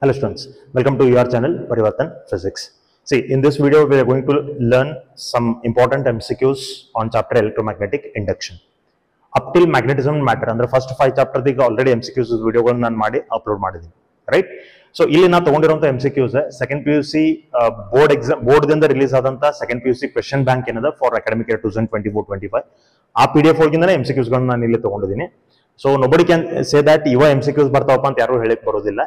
Hello students, welcome to your channel Parivartan Physics. See, in this video we are going to learn some important MCQs on chapter electromagnetic induction. Up till magnetism and matter, under first 5 chapters already MCQs video upload ಮಾಡಿದ್ದೀನಿ, right? So ಇಲ್ಲಿ ನಾ ತಗೊಂಡಿರುವಂತ MCQs second PUC board ದಿಂದ release ಆದಂತ second PUC question bank ಏನದ for academic year 2024-25 ಆ PDF ಹೋಗಿಂದನೇ MCQs ಗಳನ್ನು ನಾನು ಇಲ್ಲಿ ತಗೊಂಡಿದ್ದೀನಿ. So nobody can say that ಇವ MCQs ಬರ್ತಾವಪ್ಪ ಅಂತ ಯಾರು ಹೇಳಕ್ ಬರೋದಿಲ್ಲ.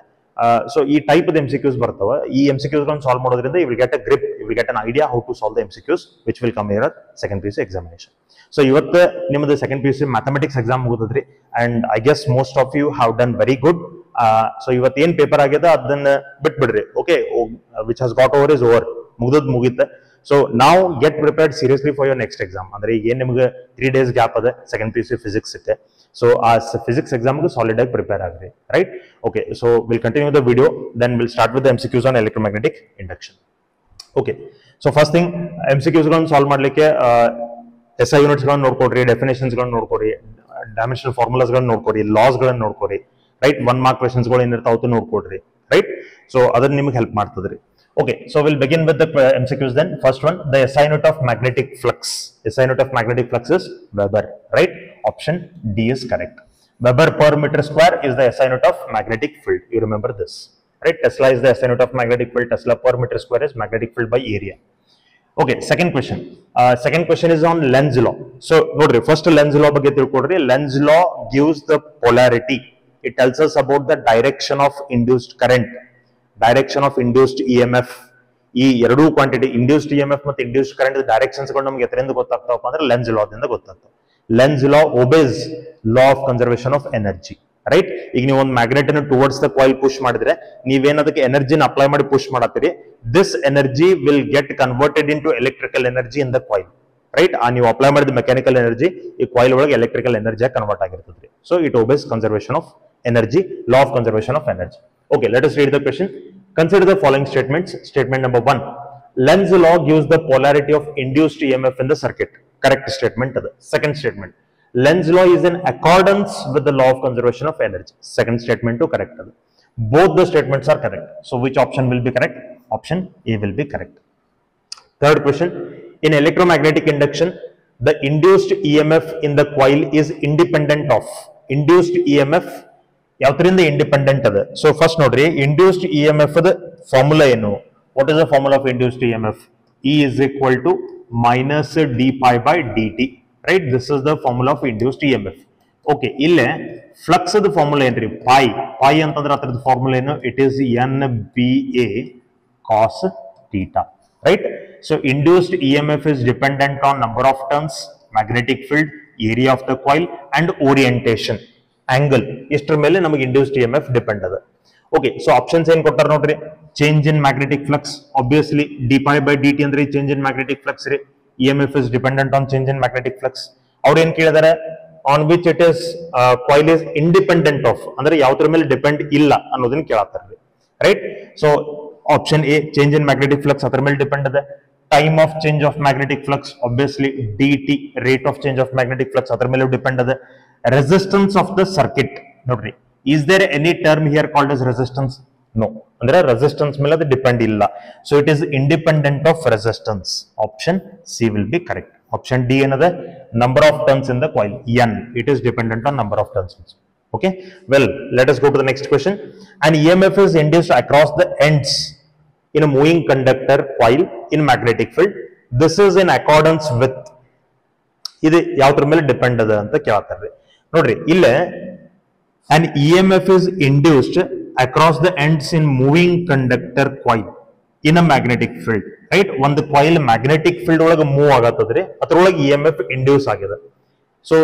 So ಈ type of MCQs ಬರ್ತಾವ. ಈ MCQs ಗಳನ್ನು solve ಮಾಡೋದ್ರಿಂದ you will get a grip, you will get an idea how to solve the MCQs which will come here at second PUC examination. So ಇವತ್ತು ನಿಮ್ಮದು second PUC mathematics exam ಮುಗಿದ್ರಿ and I guess most of you have done very good. So ಇವತ್ತು ಏನ್ paper ಆಗಿದೆ ಅದನ್ನ ಬಿಟ್ಬಿಡ್ರಿ, okay, which has got over is over, ಮುಗಿತ. So now get prepared seriously for your next exam. ಅಂದ್ರೆ ಈಗ ಏನ್ ನಿಮಗೆ 3 days gap ಅದ second PUC physics ಇತ್ತೆ. So as physics exam ಗೆ solid ಆಗಿ prepare agri, right? Okay, so we'll continue the video, then we'll start with the MCQs on electromagnetic induction. Okay, so first thing MCQs ಗಳನ್ನು solve ಮಾಡ್ಲಿಕ್ಕೆ SI units ಗಳನ್ನು ನೋಡ್ಕೊಡ್ರಿ, definitions ಗಳನ್ನು ನೋಡ್ಕೊಡ್ರಿ, dimensional formulas ಗಳನ್ನು ನೋಡ್ಕೊಡ್ರಿ, laws ಗಳನ್ನು ನೋಡ್ಕೊಡ್ರಿ, right? 1 mark questions ಗಳು ಏನಿರ್ತಾವ ನೋಡ್ಕೊಡ್ರಿ, right? So ಅದನ್ನ ನಿಮಗೆ help ಮಾಡ್ತದ್ರಿ. Okay, so we'll begin with the MCQs then. First one, the SI unit of magnetic flux. SI unit of magnetic flux is Weber, right? Option D is correct. Weber per meter square is the SI unit of magnetic field. You remember this, right? Tesla is the SI unit of magnetic field. Tesla per meter square is magnetic field by area. Okay, second question. Second question is on Lenz law. So, nodri, first Lenz law ಬಗ್ಗೆ ತಿಳ್ಕೊಡ್ರಿ. Lenz law gives the polarity. It tells us about the direction of induced current, direction of induced EMF. ಈ ಎರಡು quantity induced EMF ಮತ್ತು induced current directions ಗಳು ನಮಗೆ ಎದರಿಂದ ಗೊತ್ತಾಗ್ತಾವಪ್ಪ ಅಂದ್ರೆ Lenz law ದಿಂದ ಗೊತ್ತಾಗ್ತವೆ. Lenz law obeys law of conservation of energy, right? ಈಗ ನೀವು ಒಂದು ಮ್ಯಾಗ್ನೆಟ್ ಅನ್ನು ಟುವರ್ಡ್ಸ್ ದ ಕಾಯಿಲ್ ಪುಷ್ ಮಾಡಿದ್ರೆ ನೀವೇನ್ ಅದಕ್ಕೆ ಎನರ್ಜಿನ ಅಪ್ಲೈ ಮಾಡಿ push ಮಾಡತ್ತೀರಿ, this energy will get converted into electrical energy in the coil, right? ನೀವು ಅಪ್ಲೈ ಮಾಡಿದ ಮೆಕ್ಯಾನಿಕಲ್ ಎನರ್ಜಿ ಈ ಕಾಯಿಲ್ ಒಳಗೆ ಎಲೆಕ್ಟ್ರಿಕಲ್ ಎನರ್ಜಿ ಕನ್ವರ್ಟ್ ಆಗಿರ್ತದೆ. So it obeys conservation of energy, law of conservation of energy. Okay, let us read the question. Consider the following statements. Statement number 1, Lenz law gives the polarity of induced EMF in the circuit. Correct statement. Second statement, Lenz law is in accordance with the law of conservation of energy. Second statement to correct. Both the statements are correct. So which option will be correct? Option A will be correct. Third question, in electromagnetic induction, the induced EMF in the coil is independent of. Induced EMF ಯಾವ್ದ್ರಿಂದ independent ಅದ? So first ನೋಡ್ರಿ, induced EMF ದ formula ಏನು? What is the formula of induced EMF? E is equal to minus d pi by dt, right? This is the formula of induced EMF. Okay, ಇಲ್ಲೇ flux the formula ಏನ್ರಿ? pi ಅಂತಂದ್ರೆ ಅದರ formula ಏನು? It is NBA cos theta, right? So induced EMF is dependent on number of turns, magnetic field, area of the coil and orientation, angle. ಇಷ್ಟರ ಮೇಲೆ ನಮಗೆ induced EMF depend ಅದ. Okay, so options ಏನ್ ಕೊಟ್ಟಾರ ನೋಡ್ರಿ. Change in magnetic flux, obviously d phi by d t ಅಂದ್ರೆ change in magnetic flux ರೀ. EMF is dependent on change in magnetic flux. ಅವ್ರು ಏನ್ ಕೇಳಿದಾರೆ, on which it is coil is independent of, ಅಂದ್ರೆ ಯಾವ್ದ್ರ ಮೇಲೆ ಡಿಪೆಂಡ್ ಇಲ್ಲ ಅನ್ನೋದನ್ನ ಕೇಳತ್ತಾರ್ರಿ, right? So option A, change in magnetic flux ಅದ್ರ ಮೇಲೆ ಡಿಪೆಂಡ್ ಅದ. Time of change of magnetic flux, obviously D T, rate of change of magnetic flux ಅದ್ರ ಮೇಲೆ ಡಿಪೆಂಡ್ ಅದ. Resistance of the circuit, ನೋಡ್ರಿ, is there any term here called as resistance? No, ಅಂದ್ರೆ resistance ಮೇಲೆ ಅದು depend ಇಲ್ಲ. So it is independent of resistance. Option C will be correct. Option D ಏನದ? Number of turns in the coil, N. It is dependent on number of turns. Okay, well, let us go to the next question. An EMF is induced across the ends in a moving conductor coil in magnetic field. This is in accordance with, ಇದು ಯಾವ್ದ್ರ ಮೇಲೆ depend ಅದ ಅಂತ ಕೇಳ್ತಾರ್ರಿ. ನೋಡ್ರಿ, ಇಲ್ಲೇ an EMF is induced across the ends in moving conductor coil in a magnetic field, right? ಒಂದು coil magnetic field ಒಳಗೆ move ಆಗತ್ತದ್ರಿ, ಅದ್ರೊಳಗೆ EMF ಇಂಡ್ಯೂಸ್ ಆಗಿದೆ. ಸೊ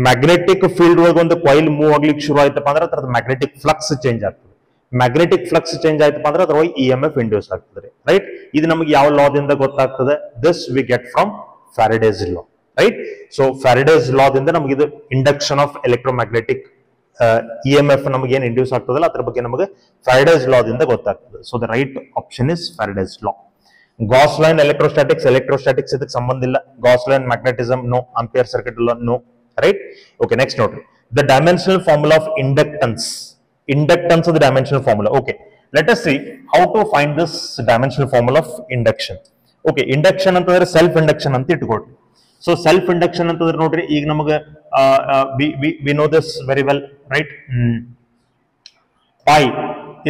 ಮ್ಯಾಗ್ನೆಟಿಕ್ ಫೀಲ್ಡ್ ಒಳಗೆ ಒಂದು ಕಾಯಿಲ್ ಮೂವ್ ಆಗ್ಲಿಕ್ಕೆ ಶುರು ಆಯ್ತಪ್ಪ ಅಂದ್ರೆ ಅದ್ರದ್ದು ಮ್ಯಾಗ್ನೆಟಿಕ್ ಫ್ಲಕ್ಸ್ ಚೇಂಜ್ ಆಗ್ತದೆ. ಮ್ಯಾಗ್ನೆಟಿಕ್ ಫ್ಲಕ್ಸ್ ಚೇಂಜ್ ಆಯ್ತಪ್ಪ ಅಂದ್ರೆ ಅದ್ರೊಳಗೆ EMF ಇಂಡ್ಯೂಸ್ ಆಗ್ತದೆ, ರೈಟ್? ಇದು ನಮಗೆ ಯಾವ ಲಾದಿಂದ ಗೊತ್ತಾಗ್ತದೆ? This we get from Faraday's law, right? So Faraday's law ದಿಂದ ನಮಗೆ ಇದು ಇಂಡಕ್ಷನ್ ಆಫ್ ಎಲೆಕ್ಟ್ರೋಮ್ಯಾಗ್ನೆಟಿಕ್ EMF ನಮಗೆ ಏನು ಇಂಡ್ಯೂಸ್ ಆಗ್ತದಲ್ಲ ಅದ್ರ ಬಗ್ಗೆ ನಮಗೆ Faraday's law ದಿಂದ ಗೊತ್ತಾಗ್ತದೆ. So the right option is Faraday's law. Gauss law in electrostatics ಇದಕ್ಕೆ ಸಂಬಂಧ ಇಲ್ಲ. Gauss law in magnetism no, Ampere circuit no, right? Okay, next ನೋಡ್ರಿ, the dimensional formula of inductance. Inductance ದ dimensional formula. Okay, let us see how to find this dimensional formula of induction. Okay, induction ಅಂತಂದ್ರೆ self induction ಅಂತ ಇಟ್ಕೊಳ್ಳಿ. So self induction ಅಂತಂದ್ರೆ ನೋಡ್ರಿ ಈಗ ನಮಗೆ we know this very well, right? Pi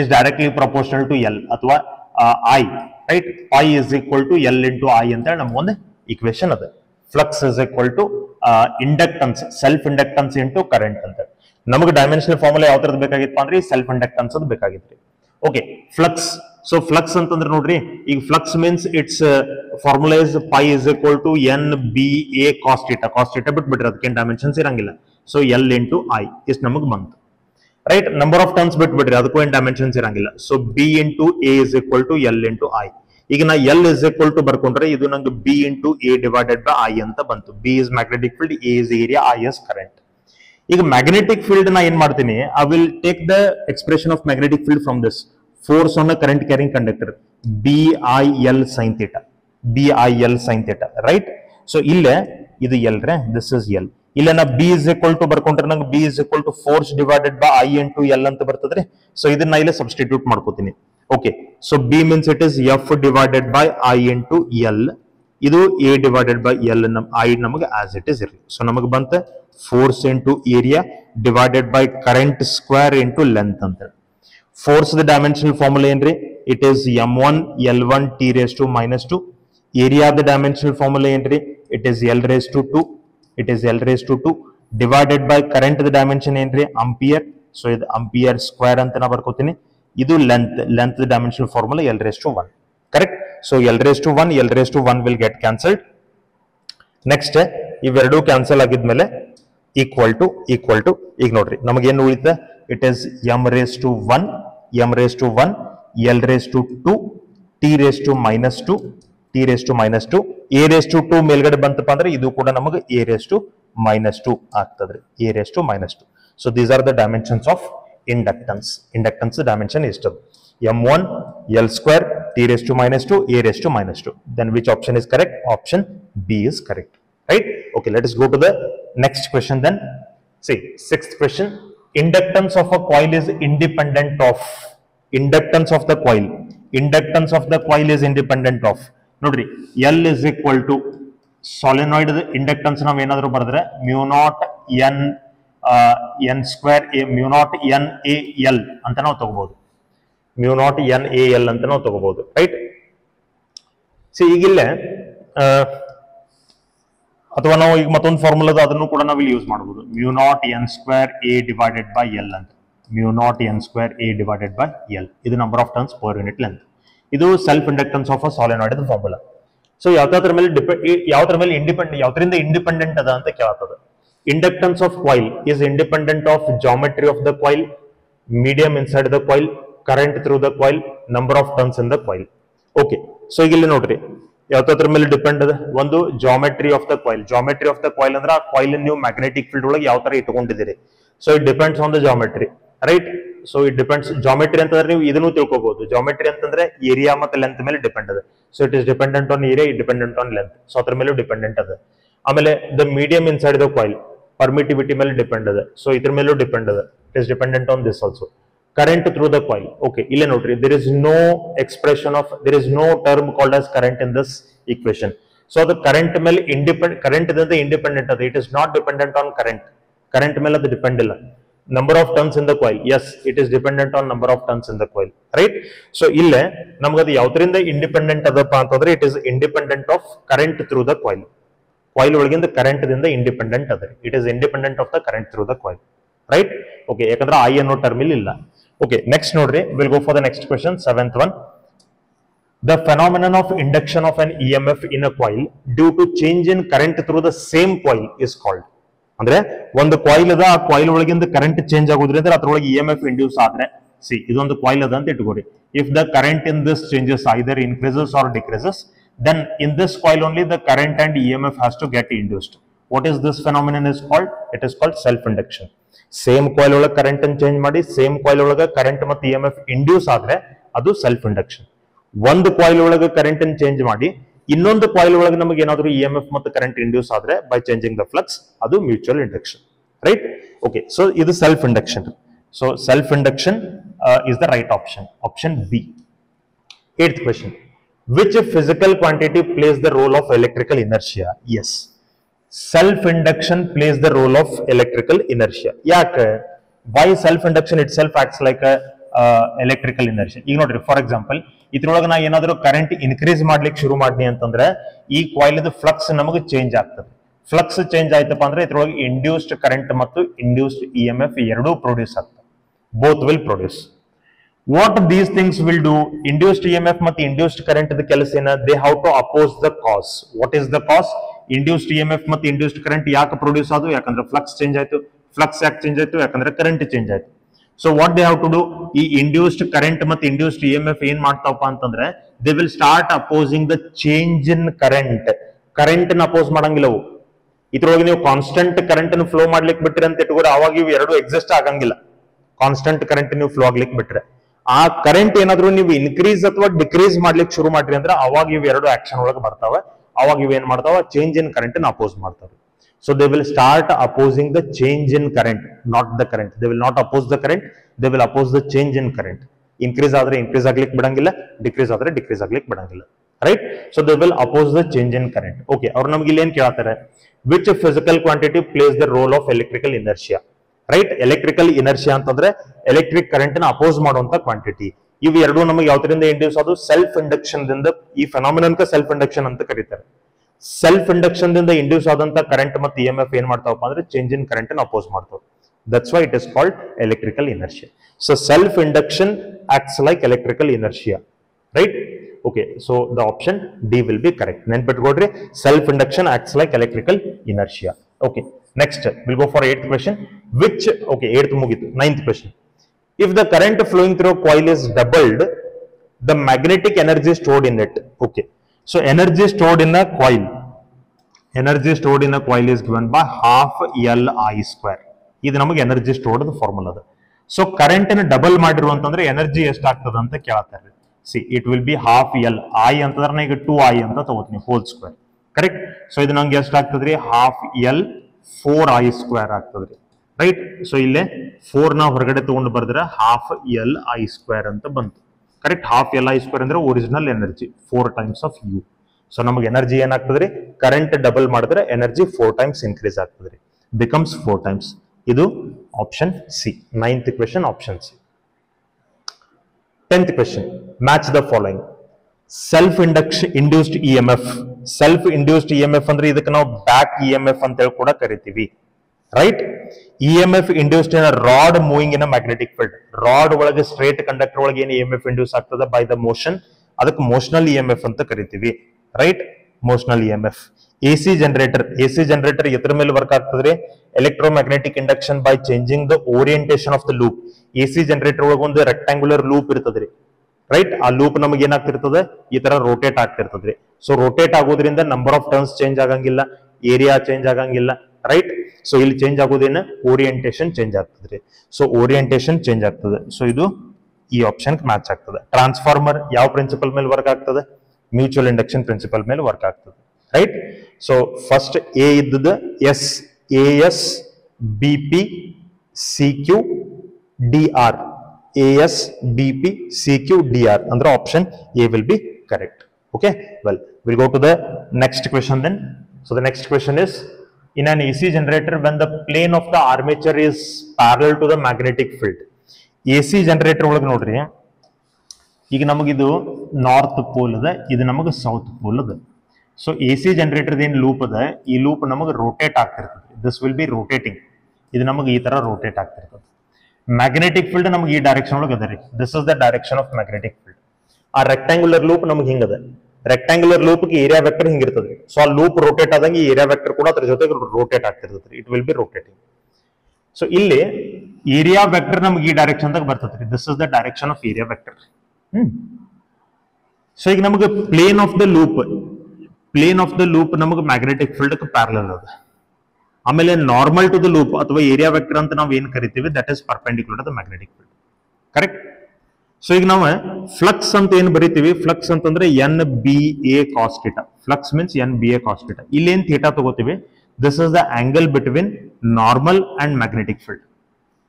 is directly proportional to L ಅಥವಾ I, right? Pi is equal to L into I ಅಂತ ನಮಗೊಂದು equation ಅದ. Flux is equal to inductance, self inductance into current ಅಂತ. ನಮಗೆ dimensional formula ಯಾವ ತರದ್ ಬೇಕಾಗಿತ್ತು ಅಂದ್ರೆ ಸೆಲ್ಫ್ ಇಂಡಕ್ಟನ್ಸ್ ಅದು ಬೇಕಾಗಿತ್ತು. Okay, flux. ಸೊ ಫ್ಲಕ್ಸ್ ಅಂತಂದ್ರೆ ನೋಡ್ರಿ ಈಗ flux means its formula is phi is equal to N B A cos theta ಬಿಟ್ಬಿಟ್ರೆ ಅದಕ್ಕೇನು ಡೈಮೆನ್ಷನ್ಸ್ ಇರಂಗಿಲ್ಲ. ಸೊ ಎಲ್ ಇಂಟು ಐ ಇಷ್ಟು ನಮಗೆ ಬಂತು, ರೈಟ್? ನಂಬರ್ ಆಫ್ ಟರ್ನ್ಸ್ ಬಿಟ್ಬಿಟ್ರಿ ಅದಕ್ಕೂ ಏನು ಡೈಮೆನ್ಷನ್ಸ್ ಇರಂಗಿಲ್ಲ. So B into A is equal to L into I. ಈಗ ನಾ ಎಲ್ ಇಸ್ ಈಕ್ವಲ್ ಟು ಬರ್ಕೊಂಡ್ರೆ ಇದು ನಂಗೆ B into A divided by I ಅಂತ ಬಂತು. B is magnetic field, A is area, I is current. ಈಗ magnetic field ನಾ ಏನ್ ಮಾಡ್ತೀನಿ, I will take the expression of magnetic field from this force on a current carrying conductor B I L sine theta, B I L sine theta, right? So ಇಲ್ಲೇ ಇದು L ರೇ, this is L. ಇಲ್ಲ ನಾ B is equal to ಬರ್ಕೊಂಡ್ರೆ ನಂಗೆ B is equal to force divided by I into L ಅಂತ ಬರ್ತದ್ರಿ. So ಇದನ್ನ ಇಲ್ಲೇ ಸಬ್ಸ್ಟಿಟ್ಯೂಟ್ ಮಾಡ್ಕೋತೀನಿ. Okay, so B means it is F divided by I into L. ಇದು A divided by L, I ನಮಗೆ as it is ಇರಲಿ. So ನಮಗೆ ಬಂತ force into area divided by current square into length ಅಂತ. Force ದ dimensional formula ಏನ್ರಿ? It is m1 L1 T raised to minus 2. Area ದ dimensional formula ಏನ್ರಿ? It is L raised to 2. It is L raised to 2 divided by current ದ dimension ಏನ್ರಿ? Ampere. So ಇದು ampere square ಅಂತ ನಾ ಬರ್ಕೋತೀನಿ. ಇದು ಲೆಂತ್ ದ dimensional formula L raised to 1. Correct? So L raised to 1, L raised to 1 will get cancelled. Next ಇವೆರಡೂ cancel ಆಗಿದ್ಮೇಲೆ ಈಕ್ವಲ್ ಟು ಈಗ ನೋಡ್ರಿ ನಮಗೇನು ಉಳಿತ? It is m raised to 1, m raised to 1, L raised to 2, T raised to minus 2, T raised to minus 2, A raised to 2 ಮೇಲ್ಗಡೆ ಬಂತಪ್ಪ ಅಂದ್ರೆ ಇದು ಕೂಡ ನಮಗೆ A raised to minus 2 ಆಗ್ತದ್ರಿ. A raised to minus 2. So these are the dimensions of inductance. Inductance dimension is m1 L square T raised to minus 2, A raised to minus 2. Then which option is correct? Option B is correct, right? Okay, let us go to the next question then. See, sixth question. Inductance of a coil is independent of inductance of the coil. Inductance of the coil is independent of. ನೋಡ್ರಿ L is equal to solenoid inductance ನಾವು ಏನಾದರೂ ಬರೆದ್ರೆ mu naught n square a mu naught n a l ಅಂತ ನಾವು ತಗೋಬಹುದು. mu naught n a l ಅಂತ ನಾವು ತಗೋಬಹುದು, ರೈಟ್? ಸಿ ಈಗಿಲ್ಲೇ ಅಥವಾ ನಾವು ಈಗ ಮತ್ತೊಂದು ಫಾರ್ಮುಲಾ ಅದನ್ನು ಕೂಡ ನಾವು ಇಲ್ಲಿ ಯೂಸ್ ಮಾಡಬಹುದು. mu naught n square a divided by l ಅಂತ. mu naught n square a divided by l. ಇದು number of turns per unit length. ಇದು self inductance of a solenoid ಇದ ಫಾರ್ಮುಲಾ. ಸೊ ಯಾವ್ದ್ರ ಮೇಲೆ ಯಾವ್ದ್ರಿಂದ ಇಂಡಿಪೆಂಡೆಂಟ್ ಅದ ಅಂತ ಕೇಳತ್ತದ. Inductance of coil is independent of geometry of the coil, medium inside the coil, current through the coil, number of turns in the coil. Okay, so ಈಗ ಇಲ್ಲಿ ನೋಡ್ರಿ ಯಾವ್ದ್ರ ಮೇಲೆ ಡಿಪೆಂಡ್ ಅದ? ಒಂದು geometry of the coil. Geometry of the coil ಅಂದ್ರೆ ಆ coil ನೀವು ಮ್ಯಾಗ್ನೆಟಿಕ್ ಫೀಲ್ಡ್ ಒಳಗೆ ಯಾವ ತರ ಇಟ್ಕೊಂಡಿದ್ದೀರಿ. So it depends on the geometry, right? So it depends. Geometry ಅಂತಂದ್ರೆ ನೀವು ಇದನ್ನು ತಿಳ್ಕೋಬಹುದು. ಜಾಮೆಟ್ರಿ ಅಂತಂದ್ರೆ ಏರಿಯಾ ಮತ್ತೆ ಲೆಂತ್ ಮೇಲೆ ಡಿಪೆಂಡ್ ಅದ. So it is dependent on area, it dependent on length. So ಅದ್ರ ಮೇಲೆ ಡಿಪೆಂಡೆಂಟ್ ಅದ. ಆಮೇಲೆ the medium inside the coil permittivity ಮೇಲೆ ಡಿಪೆಂಡ್ ಅದ. ಸೊ ಇದ್ರ ಮೇಲೂ ಡಿಪೆಂಡ್ ಅದ. It is dependent on this also. Current through the coil. Okay, ಇಲ್ಲೇ ನೋಡ್ರಿ there is no term called as current in this equation. So the current ಮೇಲೆ current ದಿಂದ independent ಅದ. It is not dependent on current. Current ಮೇಲೆ ಅದು depend ಇಲ್ಲ. Number of turns in the coil, yes, it is dependent on number of turns in the coil, right? So ಇಲ್ಲೇ ನಮಗದು ಯಾವ್ದ್ರಿಂದ independent ಅದಪ್ಪ ಅಂತಂದ್ರೆ it is independent of current through the coil. Coil ಒಳಗಿಂದ current ದಿಂದ independent ಅದ. It is independent of the current through the coil, right? Okay, ಯಾಕಂದ್ರೆ I ಅನ್ನೋ term ಇಲ್ಲ. Okay, next ನೋಡ್ರಿ, will go for the next question, seventh one. The phenomenon of induction of an EMF in a coil due to change in current through the same coil is called. ಅಂದ್ರೆ ಒಂದು coil ಅದ, ಆ coil ಒಳಗಿಂದ current change ಆಗೋದ್ರಿಂದ ಅದ್ರೊಳಗೆ EMF induce ಆದ್ರೆ, see ಇದೊಂದು coil ಅದ ಅಂತ ಇಟ್ಕೋರಿ. If the current in this changes either increases or decreases, then in this coil only the current and EMF has to get induced. What is this phenomenon is called? It is called self induction. Same coil ಒಳಗೆ current ಅನ್ನು change ಮಾಡಿ same coil ಒಳಗೆ current ಮತ್ತು EMF induce ಆದ್ರೆ ಅದು self induction. ಒಂದು coil ಒಳಗೆ current ಅನ್ನು ಚೇಂಜ್ ಮಾಡಿ ಇನ್ನೊಂದು ಕಾಯಿಲ್ ಒಳಗೆ ನಮಗೆ ಏನಾದರೂ EMF ಮತ್ತು ಕರೆಂಟ್ ಇಂಡ್ಯೂಸ್ ಆದ್ರೆ ಬೈ ಚೇಂಜಿಂಗ್ ದ ಫ್ಲಕ್ಸ್, ಅದು mutual induction, right? Okay, so ಇದು self induction. So self induction is the right option. Option B. Eighth question. Which physical quantity plays the role of electrical inertia? Yes. Self-induction plays the role of electrical inertia. Yake? Why self-induction itself acts like a electrical inertia? ಈಗ ನೋಡ್ರಿ, for example ಇದ್ರೊಳಗೆ ನಾ ಏನಾದರೂ current increase ಮಾಡ್ಲಿಕ್ಕೆ ಶುರು ಮಾಡಿ ಅಂತಂದ್ರೆ ಈ ಕಾಯಿಲ್ ಫ್ಲಕ್ಸ್ ನಮಗೆ ಚೇಂಜ್ ಆಗ್ತದೆ. ಫ್ಲಕ್ಸ್ ಚೇಂಜ್ ಆಯ್ತಪ್ಪ ಅಂದ್ರೆ ಇದ್ರೊಳಗೆ ಇಂಡ್ಯೂಸ್ಡ್ ಕರೆಂಟ್ ಮತ್ತು ಇಂಡ್ಯೂಸ್ಡ್ EMF ಎರಡೂ ಪ್ರೊಡ್ಯೂಸ್ ಆಗ್ತವೆ. Both will produce. What these things will do? Induced EMF ಮತ್ತು ಇಂಡ್ಯೂಸ್ಡ್ ಕರೆಂಟ್ ಕೆಲಸ ಏನ? They have to oppose the cause. What is the cause? Induced EMF ಮತ್ತು ಇಂಡ್ಯೂಸ್ಡ್ ಕರೆಂಟ್ ಯಾಕೆ produce ಆದವು? ಯಾಕಂದ್ರೆ ಫ್ಲಕ್ಸ್ ಚೇಂಜ್ ಆಯ್ತು. ಫ್ಲಕ್ಸ್ ಯಾಕೆ ಚೇಂಜ್ ಆಯ್ತು? ಯಾಕಂದ್ರೆ ಕರೆಂಟ್ ಚೇಂಜ್ ಆಯ್ತು. So what they have to do? ಈ ಇಂಡ್ಯೂಸ್ಡ್ ಕರೆಂಟ್ ಮತ್ತು ಇಂಡ್ಯೂಸ್ಡ್ EMF ಏನ್ ಮಾಡ್ತಾವಪ್ಪ ಅಂತಂದ್ರೆ they will start opposing the change in current. Current ನ ಅಪೋಸ್ ಮಾಡಂಗಿಲ್ಲ ಅವು. ಇದ್ರೊಳಗೆ ನೀವು ಕಾನ್ಸ್ಟೆಂಟ್ ಕರೆಂಟ್ ಫ್ಲೋ ಮಾಡ್ಲಿಕ್ಕೆ ಬಿಟ್ರೆ ಅಂತ ಇಟ್ಕೋರಿ, ಅವಾಗ ಇವು ಎರಡು ಎಕ್ಸಿಸ್ಟ್ ಆಗಂಗಿಲ್ಲ. ಕಾನ್ಸ್ಟೆಂಟ್ ಕರೆಂಟ್ ನೀವು ಫ್ಲೋ ಆಗ್ಲಿಕ್ಕೆ ಬಿಟ್ರೆ, ಆ ಕರೆಂಟ್ ಏನಾದ್ರು ನೀವು ಇನ್ಕ್ರೀಸ್ ಅಥವಾ ಡಿಕ್ರೀಸ್ ಮಾಡ್ಲಿಕ್ಕೆ ಶುರು ಮಾಡ್ರಿ ಅಂದ್ರೆ ಅವಾಗ ಇವು ಎರಡು ಆಕ್ಷನ್ ಒಳಗೆ ಬರ್ತಾವೆ. ಅವಾಗ ಇವು ಏನ್ ಮಾಡ್ತಾವ? ಚೇಂಜ್ ಇನ್ ಕರೆಂಟ್ ನ ಅಪೋಸ್ ಮಾಡ್ತಾವೆ. So they will start opposing the change in current, not the current. They will not oppose the current, they will oppose the change in current. Increase ಆದ್ರೆ increase ಆಗ್ಲಿಕ್ಕೆ ಬಿಡಂಗಿಲ್ಲ, decrease ಆದ್ರೆ decrease ಆಗ್ಲಿಕ್ಕೆ ಬಿಡಂಗಿಲ್ಲ. Right? So they will oppose the change in current. Okay, ಅವ್ರು ನಮ್ಗೆ ಇಲ್ಲಿ ಏನ್ ಕೇಳ್ತಾರೆ? Which physical quantity plays the role of electrical inertia? Right? Electrical inertia ಅಂತಂದ್ರೆ ಎಲೆಕ್ಟ್ರಿಕ್ ಕರೆಂಟ್ ನ ಅಪೋಸ್ ಮಾಡುವಂತ ಕ್ವಾಂಟಿಟಿ. ಇವು ಎರಡು ನಮಗೆ ಯಾವ್ದರಿಂದ ಇಂಡ್ಯೂಸ್ ಆದವು? ಸೆಲ್ಫ್ ಇಂಡಕ್ಷನ್ ದಿಂದ. ಈ ಫೆನಾಮಿನನ್ಕ ಸೆಲ್ಫ್ ಇಂಡಕ್ಷನ್ ಅಂತ ಕರೀತಾರೆ. ಸೆಲ್ಫ್ ಇಂಡಕ್ಷನ್ ದಿಂದ ಇಂಡ್ಯೂಸ್ ಆದಂತ ಕರೆಂಟ್ ಮತ್ತು EMF ಏನ್ ಮಾಡ್ತಾವಪ್ಪ ಅಂದ್ರೆ ಚೇಂಜ್ ಇನ್ ಕರೆಂಟ್ ನ ಅಪೋಸ್ ಮಾಡ್ತಾವ. That's why it is called electrical inertia. So self induction acts like electrical inertia. Right? Okay, so the option D will be correct. ನೆನ್ಪಿಟ್ಕೊಡ್ರಿ, self induction acts like electrical inertia. Okay, next we'll go for 8th question. Which, okay, 8th ಮುಗಿತು. 9th question. If the current flowing through a coil is doubled, the magnetic energy stored in it. Okay, so energy stored in a coil, energy stored in a coil is given by half Li square. ಇದು ನಮಗೆ energy stored formula ಅದ. So current ಅನ್ನು double ಮಾಡಿರು ಅಂತಂದ್ರೆ energy ಎಷ್ಟಾಗ್ತದ ಅಂತ ಕೇಳ್ತಾರೆ. C it will B half L. I ಅಂತಂದ್ರೆ ಈಗ 2I ಅಂತ ತಗೋತೀನಿ, ಹೋಲ್ ಸ್ಕ್ವೇರ್. ಕರೆಕ್ಟ್? ಸೊ ಇದು ನಂಗೆ ಎಷ್ಟಾಗ್ತದ್ರಿ? ಹಾಫ್ L 4I ಸ್ಕ್ವೇರ್ ಆಗ್ತದ್ರಿ. ರೈಟ್? ಸೊ ಇಲ್ಲೇ 4 ನ ಹೊರಗಡೆ ತಗೊಂಡು ಬರ್ದ್ರೆ ಹಾಫ್ Li ಸ್ಕ್ವೇರ್ ಅಂತ ಬಂತು. ಕರೆಕ್ಟ್? ಹಾಫ್ Li ಸ್ಕ್ವೇರ್ ಅಂದ್ರೆ original energy 4 times of U. So ನಮಗೆ ಎನರ್ಜಿ ಏನಾಗ್ತದ್ರಿ? ಕರೆಂಟ್ ಡಬಲ್ ಮಾಡಿದ್ರೆ ಎನರ್ಜಿ 4 ಟೈಮ್ಸ್ ಇನ್ಕ್ರೀಸ್ ಆಗ್ತದ್ರಿ. Becomes 4 times. ಇದು option C. 9th question option C. 10th question. Match the following. Self induced EMF. Self induced EMF ಅಂದ್ರೆ ಇದಕ್ಕೆ ನಾವು back EMF ಅಂತ ಹೇಳಿ ಕೂಡ ಕರಿತೀವಿ. Right? EMF induced in a rod moving in a magnetic field. Rod ಒಳಗೆ straight conductor ಒಳಗೆ ಏನು EMF ಇಂಡ್ಯೂಸ್ ಆಗ್ತದೆ ಬೈ ದ ಮೋಷನ್, ಅದಕ್ಕೆ ಮೋಷನಲ್ EMF ಅಂತ ಕರಿತೀವಿ. ರೈಟ್? Motional EMF. AC generator. AC generator ಎದ್ರ ಮೇಲೆ ವರ್ಕ್ ಆಗ್ತದ್ರಿ? Electromagnetic induction by changing the orientation of the loop. AC generator ಒಳಗೆ ಒಂದು ರೆಕ್ಟಾಂಗ್ಯುಲರ್ ಲೂಪ್ ಇರ್ತದ್ರಿ. ರೈಟ್? ಆ ಲೂಪ್ ನಮಗೆ ಏನಾಗ್ತಿರ್ತದೆ? ಈ ತರ ರೋಟೇಟ್ ಆಗ್ತಿರ್ತದ್ರಿ. ಸೊ ರೋಟೇಟ್ ಆಗೋದ್ರಿಂದ ನಂಬರ್ ಆಫ್ ಟರ್ನ್ಸ್ ಚೇಂಜ್ ಆಗಂಗಿಲ್ಲ, ಏರಿಯಾ ಚೇಂಜ್ ಆಗಂಗಿಲ್ಲ. ರೈಟ್? ಸೊ ಇಲ್ಲಿ ಚೇಂಜ್ ಆಗೋದೇನ? ಓರಿಯಂಟೇಶನ್ ಚೇಂಜ್ ಆಗ್ತದ್ರಿ. ಸೊ ಓರಿಯಂಟೇಶನ್ ಚೇಂಜ್ ಆಗ್ತದೆ. ಸೊ ಇದು ಈ ಆಪ್ಷನ್ ಮ್ಯಾಚ್ ಆಗ್ತದೆ. ಟ್ರಾನ್ಸ್ಫಾರ್ಮರ್ ಯಾವ ಪ್ರಿನ್ಸಿಪಲ್ ಮೇಲೆ ವರ್ಕ್ ಆಗ್ತದೆ? ಮ್ಯೂಚುವಲ್ ಇಂಡಕ್ಷನ್ ಪ್ರಿನ್ಸಿಪಲ್ ಮೇಲೆ ವರ್ಕ್ ಆಗ್ತದೆ. ರೈಟ್? ಸೊ ಫಸ್ಟ್ ಎ ಇದ್ದದ S, AS BP CQ DR. AS BP CQ DR ಅಂದ್ರೆ ಆಪ್ಷನ್ A will be correct. Okay, well, we'll go to the next question then. So the next question is, in an AC generator, when the plane of the armature is parallel to the magnetic field. AC generator ಒಳಗೆ ನೋಡ್ರಿ, ಈಗ ನಮಗಿದು north pole ಅದ, ಇದು ನಮಗೆ south pole ಅದ. So AC generator ಏನ್ loop ಅದ, ಈ ಲೂಪ್ ನಮಗೆ ರೋಟೇಟ್ ಆಗ್ತಿರ್ತದೆ. This will be rotating. ಇದು ನಮಗೆ ಈ ತರ ರೋಟೇಟ್ ಆಗ್ತಿರ್ತದೆ. ಮ್ಯಾಗ್ನೆಟಿಕ್ ಫೀಲ್ಡ್ ನಮಗೆ ಈ ಡೈರೆಕ್ಷನ್ ಒಳಗೆ ಅದ ರೀ. This is the direction of magnetic field. ಆ ರೆಕ್ಟಾಂಗ್ಯುಲರ್ ಲೂಪ್ ನಮಗೆ ಹಿಂಗದ. ರೆಕ್ಟಾಂಗ್ಯುಲರ್ ಲೂಪ್ ಏರಿಯಾ ವೆಕ್ಟರ್ ಹಿಂಗಿರ್ತದೆ. ಸೊ ಆ ಲೂಪ್ ರೋಟೇಟ್ ಆದಂಗೆ ಈ ಏರಿಯಾ ವೆಕ್ಟರ್ ಕೂಡ ಅದ್ರ ಜೊತೆಗೆ ರೋಟೇಟ್ ಆಗ್ತಿರ್ತದೆ. It will be rotating. So ಇಲ್ಲಿ ಏರಿಯಾ ವೆಕ್ಟರ್ ನಮಗೆ ಈ ಡೈರೆಕ್ಷನ್ ದಾಗ ಬರ್ತದೆ. This is the direction of area vector. So ಈಗ ನಮಗೆ ಪ್ಲೇನ್ ಆಫ್ ದ ಲೂಪ್ ನಮಗೆ ಮ್ಯಾಗ್ನೆಟಿಕ್ ಫೀಲ್ಡ್ ಪ್ಯಾರಲಲ್ ಅದ. ಆಮೇಲೆ ನಾರ್ಮಲ್ ಟು ದ ಲೂಪ್ ಅಥವಾ ಏರಿಯಾ ವೆಕ್ಟರ್ ಅಂತ ನಾವು ಏನ್ ಕರಿತೀವಿ, that is perpendicular to the magnetic field. Correct? So ಈಗ ನಾವು ಫ್ಲಕ್ಸ್ ಅಂತ ಏನ್ ಬರಿತೀವಿ, ಫ್ಲಕ್ಸ್ ಅಂತಂದ್ರೆ NBA cos θ. Flux means NBA cos θ. ಇಲ್ಲಿ ಏನ್ ಥೀಟಾ ತಗೋತೀವಿ, this is the angle between normal and magnetic field.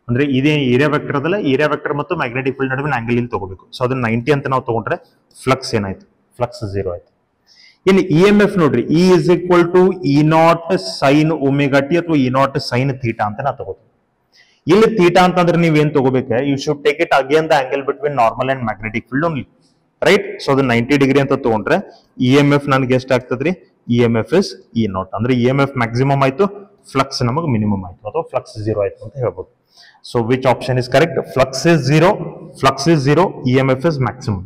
ಅಂದ್ರೆ ಇದೇ ಏರಿಯಾ ವೆಕ್ಟರ್ ಅದಲ್ಲ, ಏರಿಯಾ ವೆಕ್ಟರ್ ಮತ್ತು ಮ್ಯಾಗ್ನೆಟಿಕ್ ಫೀಲ್ಡ್ ನಡುವಿನ ಆಂಗಲ್ ಇಲ್ಲಿ ತಗೋಬೇಕು. ಸೊ ಅದನ್ನ 90 ಅಂತ ನಾವು ತಗೊಂಡ್ರೆ ಫ್ಲಕ್ಸ್ ಏನಾಯ್ತು, ಫ್ಲಕ್ಸ್ 0 ಆಯ್ತು. ಇನ್ನು ಇ ಎಂ ಎಫ್ ನೋಡ್ರಿ, E is equal to E naught sine omega T ಅಥವಾ ಇ ನಾಟ್ ಸೈನ್ ಥೀಟಾ ಅಂತ ನಾ ತಗೋತೀನಿ. ಇಲ್ಲಿ ಥೀಟಾ ಅಂತಂದ್ರೆ ನೀವ್ ಏನ್ ತಗೋಬೇಕು, you should take it again the angle between normal and magnetic field only, right. So ಅದು 90 ಡಿಗ್ರಿ ಅಂತ ತಗೊಂಡ್ರೆ ಇ ಎಂ ಎಫ್ ನನ್ಗೆ ಎಷ್ಟು ಆಗ್ತದ್ರಿ, E M F is E naught. ಅಂದ್ರೆ ಇ ಎಂ ಎಫ್ ಮ್ಯಾಕ್ಸಿಮಮ್ ಆಯ್ತು, ಫ್ಲಕ್ಸ್ ನಮಗೆ ಮಿನಿಮಮ್ ಆಯ್ತು, ಅಥವಾ ಫ್ಲಕ್ಸ್ 0 ಆಯ್ತು ಅಂತ ಹೇಳ್ಬೋದು. So which option is correct? Flux is 0, flux is 0, E M F is maximum.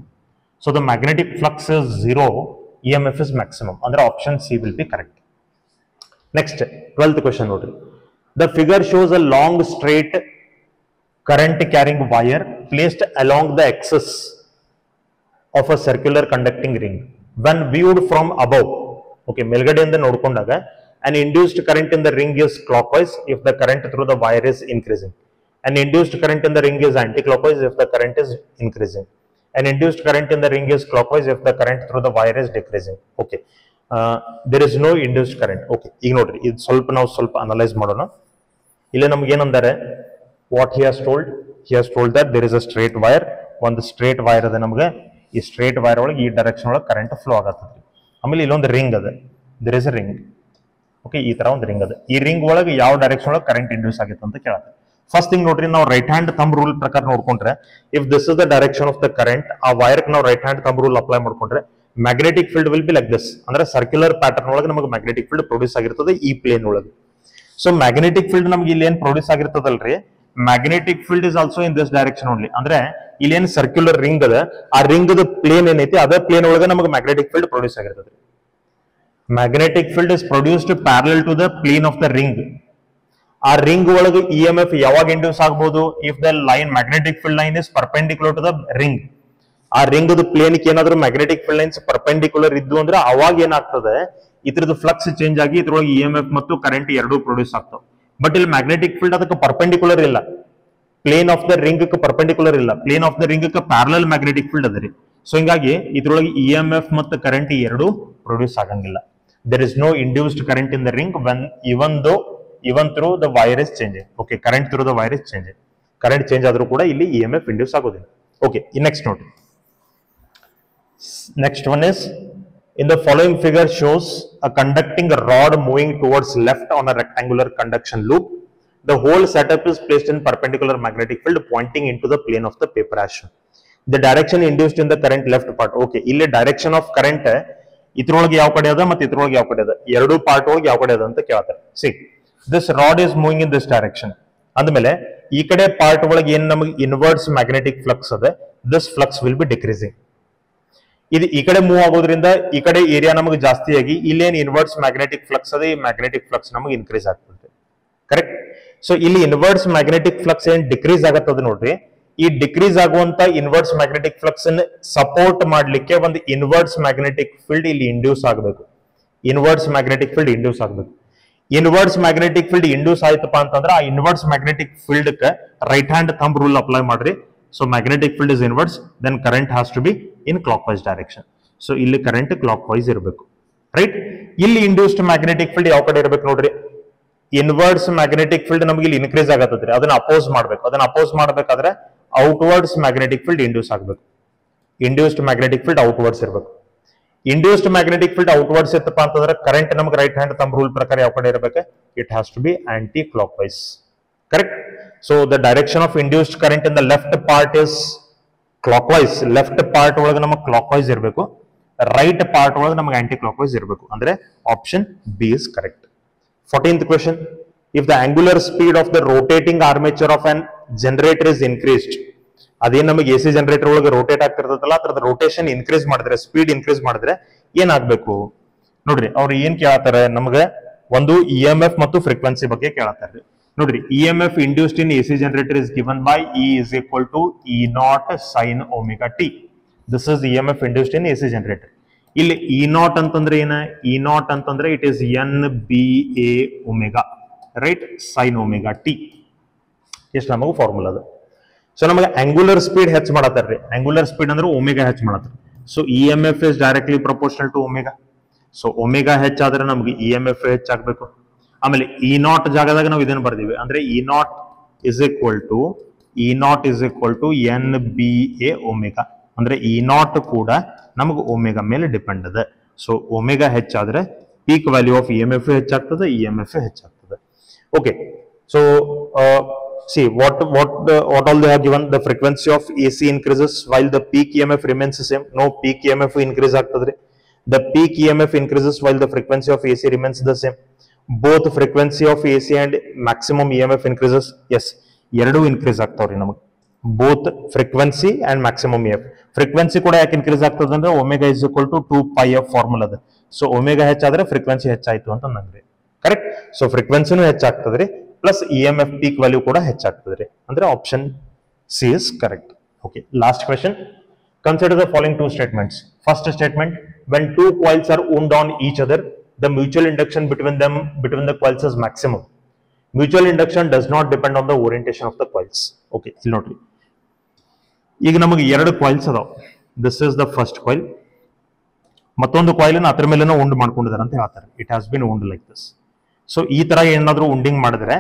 So the magnetic flux is 0, E M F is maximum. ಅಂದ್ರೆ option C will be correct. Next 12th question ನೋಡ್ರಿ. The figure shows a long straight current carrying wire placed along the axis of a circular conducting ring. When viewed from above, okay, ಮೇಲ್ಗಡೆಯಿಂದ ನೋಡಿಕೊಂಡಾಗ an induced current in the ring is clockwise if the current through the wire is increasing. An induced current in the ring is anti-clockwise if the current is increasing. An induced current in the ring is clockwise if the current through the wire is decreasing. Okay, there is no induced current. Okay, ಈಗ ನೋಡ್ರಿ, ಇದು ನಾವು ಸ್ವಲ್ಪ analyse ಮಾಡೋಣ. ಇಲ್ಲಿ ನಮ್ಗೆ ಏನಂದರೆ, what he has told that there is a straight wire, ಒಂದು ಸ್ಟ್ರೇಟ್ ವೈರ್ ಅದ. ನಮಗೆ ಈ ಸ್ಟ್ರೇಟ್ ವೈರ್ ಒಳಗೆ ಈ ಡೈರೆಕ್ಷನ್ ಒಳಗೆ ಕರೆಂಟ್ ಫ್ಲೋ ಆಗತ್ತದ್ರಿ. ಆಮೇಲೆ ಇಲ್ಲೊಂದು ರಿಂಗ್ ಅದ, there is a ring. Okay, ಈ ತರ ಒಂದು ರಿಂಗ್ ಅದ. ಈ ರಿಂಗ್ ಒಳಗೆ ಯಾವ ಡೈರೆಕ್ಷನ್ ಒಳಗೆ ಕರೆಂಟ್ ಇಂಡ್ಯೂಸ್ ಆಗಿತ್ತು ಅಂತ ಕೇಳತ್ತೆ. ಫಸ್ಟ್ ಥಿಂಗ್ ನೋಡ್ರಿ, ನಾವು ರೈಟ್ ಹ್ಯಾಂಡ್ ಥಂಬ್ ರೂಲ್ ಪ್ರಕಾರ ನೋಡ್ಕೊಂಡ್ರೆ, if this is the direction of the current, ಆ ವೈರ್ ನಾವು right hand thumb rule apply ಮಾಡ್ಕೊಂಡ್ರೆ magnetic field will be like this. ಅಂದ್ರೆ ಸರ್ಕ್ಯುಲರ್ ಪ್ಯಾಟರ್ನ್ ಒಳಗೆ ನಮಗೆ ಮ್ಯಾಗ್ನೆಟಿಕ್ ಫೀಲ್ಡ್ ಪ್ರೊಡ್ಯೂಸ್ ಆಗಿರ್ತದೆ ಈ ಪ್ಲೇನ್ ಒಳಗೆ. ಸೊ ಮ್ಯಾಗ್ನೆಟಿಕ್ ಫೀಲ್ಡ್ ನಮ್ಗೆ ಇಲ್ಲಿ ಏನ್ ಪ್ರೊಡ್ಯೂಸ್ ಆಗಿರ್ತದಲ್ರಿ, magnetic field is also in this direction only. ಅಂದ್ರೆ ಇಲ್ಲಿ ಏನ್ ಸರ್ಕ್ಯುಲರ್ ರಿಂಗ್ ಅದ, ಆ ರಿಂಗ್ ಪ್ಲೇನ್ ಏನೈತಿ ಅದೇ ಪ್ಲೇನ್ ಒಳಗೆ ನಮಗೆ ಮ್ಯಾಗ್ನೆಟಿಕ್ ಫೀಲ್ಡ್ ಪ್ರೊಡ್ಯೂಸ್ ಆಗಿರ್ತದೆ. Magnetic field is produced parallel to the plane of the ring. ಆ ರಿಂಗ್ ಒಳಗೆ ಇ ಎಂ ಎಫ್ ಯಾವಾಗ ಇಂಡ್ಯೂಸ್ ಆಗ್ಬಹುದು, if the line magnetic field line is perpendicular to the ring. ಆ ring plane ಏನಾದ್ರು magnetic field lines perpendicular ಇದ್ದು ಅಂದ್ರೆ ಅವಾಗ ಏನಾಗ್ತದೆ, ಇದ್ರದ್ದು ಫ್ಲಕ್ಸ್ ಚೇಂಜ್ ಆಗಿ ಇದ್ರೊಳಗೆ ಇ ಎಂ ಎಫ್ ಮತ್ತು ಕರೆಂಟ್ ಎರಡೂ ಪ್ರೊಡ್ಯೂಸ್ ಆಗ್ತಾವ. ಬಟ್ ಇಲ್ಲಿ ಮ್ಯಾಗ್ನೆಟಿಕ್ ಫೀಲ್ಡ್ ಅದಕ್ಕೆ ಪರ್ಪೆಂಡಿಕ್ಯುಲರ್ ಇಲ್ಲ, plane of the ring perpendicular ಇಲ್ಲ, plane of the ring parallel magnetic field ಅದ ರೀ. ಸೊ ಹಿಂಗಾಗಿ ಇದ್ರೊಳಗೆ ಇ ಎಂ ಎಫ್ ಮತ್ತು ಕರೆಂಟ್ ಎರಡೂ ಪ್ರೊಡ್ಯೂಸ್ ಆಗಂಗಿಲ್ಲ. There is no induced current in the ring when even through the wire is changing. Okay, current through the wire is changing. Current change ಆದ್ರೂ ಕೂಡ ಇಲ್ಲಿ ಇ ಎಂ ಎಫ್ ಇಂಡ್ಯೂಸ್ ಆಗೋದಿಲ್ಲ. Okay, next ನೋಡಿ. Next one is, in the following figure shows a conducting rod moving towards left on a rectangular conduction loop. The whole setup is placed in perpendicular magnetic field pointing into the plane of the paper as shown. The direction induced in the current left part. Okay, ಇಲ್ಲಿ direction of current ಇದ್ರೊಳಗೆ ಯಾವ ಕಡೆ ಅದ ಮತ್ತು ಇದ್ರೊಳಗೆ ಯಾವ ಕಡೆ ಅದ, ಎರಡು ಪಾರ್ಟ್ ಒಳಗೆ ಯಾವ ಕಡೆ ಅದ ಅಂತ ಕೇಳ್ತಾರೆ. See, this rod is moving in this direction. ಅಂದಮೇಲೆ ಈ ಕಡೆ ಪಾರ್ಟ್ ಒಳಗೆ ಏನ್ ನಮಗೆ ಇನ್ವರ್ಸ್ ಮ್ಯಾಗ್ನೆಟಿಕ್ ಫ್ಲಕ್ಸ್ ಅದ, this flux will be decreasing. ಇದು ಈ ಕಡೆ ಮೂವ್ ಆಗೋದ್ರಿಂದ ಈ ಕಡೆ ಏರಿಯಾ ನಮಗೆ ಜಾಸ್ತಿ ಆಗಿ ಇಲ್ಲೇನ್ ಇನ್ವರ್ಸ್ ಮ್ಯಾಗ್ನೆಟಿಕ್ ಫ್ಲಕ್ಸ್ ಅದ, ಈ ಮ್ಯಾಗ್ನೆಟಿಕ್ ಫ್ಲಕ್ಸ್ ನಮಗೆ ಇನ್ಕ್ರೀಸ್ ಆಗ್ತದೆ. ಕರೆಕ್ಟ್. ಸೊ ಇಲ್ಲಿ ಇನ್ವರ್ಸ್ ಮ್ಯಾಗ್ನೆಟಿಕ್ ಫ್ಲಕ್ಸ್ ಏನ್ ಡಿಕ್ರೀಸ್ ಆಗತ್ತದ ನೋಡ್ರಿ, ಈ ಡಿಕ್ರೀಸ್ ಆಗುವಂತ ಇನ್ವರ್ಸ್ ಮ್ಯಾಗ್ನೆಟಿಕ್ ಫ್ಲಕ್ಸ್ ಅನ್ನು ಸಪೋರ್ಟ್ ಮಾಡ್ಲಿಕ್ಕೆ ಒಂದು ಇನ್ವರ್ಸ್ ಮ್ಯಾಗ್ನೆಟಿಕ್ ಫೀಲ್ಡ್ ಇಲ್ಲಿ ಇಂಡ್ಯೂಸ್ ಆಗಬೇಕು. ಇನ್ವರ್ಸ್ ಮ್ಯಾಗ್ನೆಟಿಕ್ ಫೀಲ್ಡ್ ಇಂಡ್ಯೂಸ್ ಆಗಬೇಕು. ಇನ್ವರ್ಸ್ ಮ್ಯಾಗ್ನೆಟಿಕ್ ಫೀಲ್ಡ್ ಇಂಡ್ಯೂಸ್ ಆಯ್ತಪ್ಪ ಅಂತಂದ್ರೆ ಆ inverse magnetic field right hand thumb rule apply ಮಾಡ್ರಿ. So magnetic field is inverse, then current has to be in clockwise direction. So ಇಲ್ಲಿ current clockwise ಇರಬೇಕು, right. ಇಲ್ಲಿ induced magnetic field ಯಾವ ಕಡೆ ಇರಬೇಕು ನೋಡ್ರಿ, ಇನ್ವರ್ಸ್ ಮ್ಯಾಗ್ನೆಟಿಕ್ ಫೀಲ್ಡ್ ನಮಗೆ ಇಲ್ಲಿ ಇನ್ಕ್ರೀಸ್ ಆಗತ್ತದ್ರಿ, ಅದನ್ನ ಅಪೋಸ್ ಮಾಡ್ಬೇಕು. ಅದನ್ನ ಅಪೋಸ್ ಮಾಡ್ಬೇಕಾದ್ರೆ ಔಟ್ವರ್ಡ್ಸ್ ಮ್ಯಾಗ್ನೆಟಿಕ್ ಫೀಲ್ಡ್ ಇಂಡ್ಯೂಸ್ ಆಗಬೇಕು. ಇಂಡ್ಯೂಸ್ಡ್ ಮ್ಯಾಗ್ನೆಟಿಕ್ ಫೀಲ್ಡ್ ಔಟ್ವರ್ಡ್ಸ್ ಇರಬೇಕು. ಇಂಡ್ಯೂಸ್ಡ್ ಮ್ಯಾಗ್ನೆಟಿಕ್ ಫೀಲ್ಡ್ ಔಟ್ವರ್ಡ್ಸ್ ಇತ್ತಪ್ಪ ಅಂತಂದ್ರೆ ಕರೆಂಟ್ ನಮಗೆ ರೈಟ್ ಹ್ಯಾಂಡ್ ಥಂಬ್ ರೂಲ್ ಪ್ರಕಾರ ಯಾವ ಕಡೆ ಇರಬೇಕು, it has to be anti clockwise. Correct. So the direction of induced current in the left part is clockwise. Left part ಒಳಗೆ ನಮಗೆ clockwise ಇರಬೇಕು, right part ಒಳಗೆ ನಮಗೆ anti clockwise ಇರಬೇಕು. ಅಂದ್ರೆ option B is correct. 14th question. If the angular speed of the rotating armature of an generator is increased, ಅದೇನ್ ನಮಗೆ A C generator ಒಳಗೆ ರೋಟೇಟ್ ಆಗ್ತಿರ್ತದಲ್ಲ, ಅದರದ ರೋಟೇಷನ್ ಇನ್ಕ್ರೀಸ್ ಮಾಡಿದ್ರೆ, ಸ್ಪೀಡ್ ಇನ್ಕ್ರೀಸ್ ಮಾಡಿದ್ರೆ ಏನಾಗಬೇಕು ನೋಡ್ರಿ. ಅವ್ರು ಏನ್ ಕೇಳತ್ತಾರೆ ನಮಗೆ, ಒಂದು ಇ ಎಂ ಎಫ್ ಮತ್ತು ಫ್ರೀಕ್ವೆನ್ಸಿ ಬಗ್ಗೆ ಕೇಳತ್ತಾರೆ. ನೋಡ್ರಿ, E M F induced in AC generator is given by E is equal to E naught sine omega T. This is E M F induced in AC generator. ಇಲ್ಲಿ E naught ಅಂತಂದ್ರೆ ಏನ, E naught ಅಂತಂದ್ರೆ it is N B A omega, right, sine omega T. ಎಷ್ಟು ನಮಗೆ formula ಅದು. So ನಮಗೆ angular speed ಹೆಚ್ಚು ಮಾಡತ್ತಾರ್ರಿ. ಆಂಗುಲರ್ ಸ್ಪೀಡ್ ಅಂದ್ರೆ ಒಮೆಗಾ ಹೆಚ್ಚು ಮಾಡತ್ತಾರೆ. So E M F is directly proportional to omega. So omega ಹೆಚ್ಚಾದ್ರೆ ನಮಗೆ ಇ ಎಂ ಎಫ್ ಹೆಚ್ಚಾಗಬೇಕು. ಆಮೇಲೆ ಇ ನಾಟ್ ಜಾಗದಾಗ ನಾವು ಇದನ್ನ ಬರ್ದೀವಿ, ಅಂದ್ರೆ E not is equal to E naught is equal to NBA omega. ಅಂದ್ರೆ E naught ಕೂಡ ನಮಗೆ ಒಮೆಗಾ ಮೇಲೆ ಡಿಪೆಂಡ್ ಅದ. ಸೊ ಒಮೆಗಾ ಹೆಚ್ಚಾದ್ರೆ ಪೀಕ್ ವ್ಯಾಲ್ಯೂ ಆಫ್ EMF ಹೆಚ್ಚಾಗ್ತದೆ, EMF ಹೆಚ್ಚಾಗ್ತದೆ. Okay, so see what all they have given. The frequency of AC increases while the peak EMF remains the same. No, peak EMF increase ಆಗ್ತದ್ರಿ. The peak EMF increases while the frequency of AC remains the same. Both frequency of AC and maximum EMF increases. Yes, ಎರಡು increase ಆಗ್ತಾವ್ರಿ ನಮಗೆ. Both frequency and maximum EMF. Frequency ಕೂಡ ಯಾಕೆ increase ಆಗ್ತದೆ ಅಂದ್ರೆ omega is equal to 2 pi f formula ಅದ. So omega ಹೆಚ್ಚಾದ್ರೆ frequency ಹೆಚ್ಚಾಯ್ತು ಅಂತ ನಂಗ್ರಿ. ಕರೆಕ್ಟ್. ಸೊ ಫ್ರೀಕ್ವೆನ್ಸಿನೂ ಹೆಚ್ಚಾಗ್ತದ್ರಿ, ಪ್ಲಸ್ EMF ಪೀಕ್ ವ್ಯಾಲ್ಯೂ ಕೂಡ ಹೆಚ್ಚಾಗ್ತದ್ರಿ. ಅಂದ್ರೆ option C is correct. Okay, last question. Consider the following two statements. First statement, when two coils are wound on each other, the mutual induction between the coils is maximum. Mutual induction does not depend on the orientation of the coils. Okay, ಇಲ್ಲಿ ನೋಡ್ರಿ, ಈಗ ನಮಗೆ ಎರಡು coils ಅದಾವ. This is the first coil, ಮತ್ತೊಂದು coil ಅದ್ರ ಮೇಲೆ wound ಮಾಡ್ಕೊಂಡಿದ್ದಾರೆ ಅಂತ ಹೇಳ್ತಾರೆ. It has been wound like this. So ಈ ತರ ಏನಾದ್ರು ಉಂಡಿಂಗ್ ಮಾಡಿದ್ರೆ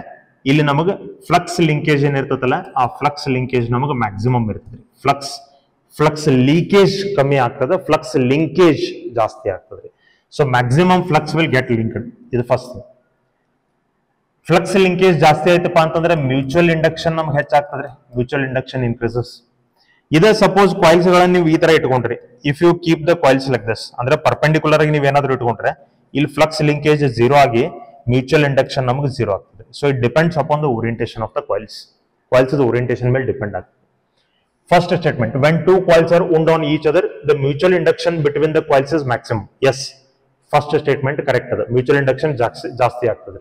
ಇಲ್ಲಿ ನಮಗೆ ಫ್ಲಕ್ಸ್ ಲಿಂಕೇಜ್ ಏನಿರ್ತದಲ್ಲ, ಆ ಫ್ಲಕ್ಸ್ ಲಿಂಕೇಜ್ ನಮಗೆ ಮ್ಯಾಕ್ಸಿಮಮ್ ಇರ್ತದೆ. ಫ್ಲಕ್ಸ್ ಲೀಕೇಜ್ ಕಮ್ಮಿ ಆಗ್ತದೆ, ಫ್ಲಕ್ಸ್ ಲಿಂಕೇಜ್ ಜಾಸ್ತಿ ಆಗ್ತದೆ. So maximum flux will get linked. ಇದು ಫಸ್ಟ್. ಫ್ಲಕ್ಸ್ ಲಿಂಕೇಜ್ ಜಾಸ್ತಿ ಆಯ್ತಪ್ಪ ಅಂತಂದ್ರೆ ಮ್ಯೂಚುವಲ್ ಇಂಡಕ್ಷನ್ ನಮ್ಗೆ ಹೆಚ್ಚಾಗ್ತದ್ರಿ. Mutual induction increases. ಇದೇ ಸಪೋಸ್ ಕಾಯಿಲ್ಸ್ ಗಳನ್ನ ನೀವು ಈ ತರ ಇಟ್ಕೊಂಡ್ರಿ, if you keep the coils like this, ಅಂದ್ರೆ ಪರ್ಪೆಂಡಿಕ್ಯುಲರ್ ಆಗಿ ನೀವು ಏನಾದ್ರು ಇಟ್ಕೊಂಡ್ರೆ ಇಲ್ಲಿ ಫ್ಲಕ್ಸ್ ಲಿಂಕೇಜ್ ಝೀರೋ ಆಗಿ ಮ್ಯೂಚುವಲ್ ಇಂಡಕ್ಷನ್ ನಮಗೆ ಝೀರೋ ಆಗ್ತದೆ. So it depends upon the orientation of the coils. Coils orientation ಮೇಲೆ ಡಿಪೆಂಡ್ ಆಗ್ತದೆ. First statement, when two coils are wound on each other, the mutual induction between the coils is maximum. Yes, first statement correct ada. Mutual induction ಜಾಸ್ತಿ ಆಗ್ತದೆ.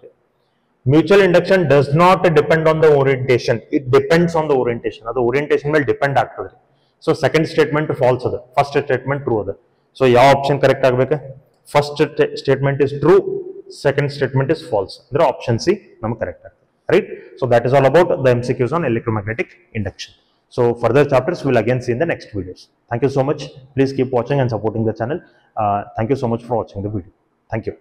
Mutual induction does not depend on the orientation. It depends on the orientation. ಅದು orientation ಮೇಲೆ depend ಆಗ್ತದೆ. So second statement false ada. First statement true ada. So ಯಾವ option correct ಆಗಬೇಕು? First statement is true, second statement is false. ಅಂದ್ರೆ option C ನಮಗೆ correct ಆಗ್ತದೆ. Right? So that is all about the MCQs on electromagnetic induction. So further chapters we will again see in the next videos. Thank you so much. Please keep watching and supporting the channel. Thank you so much for watching the video. Thank you.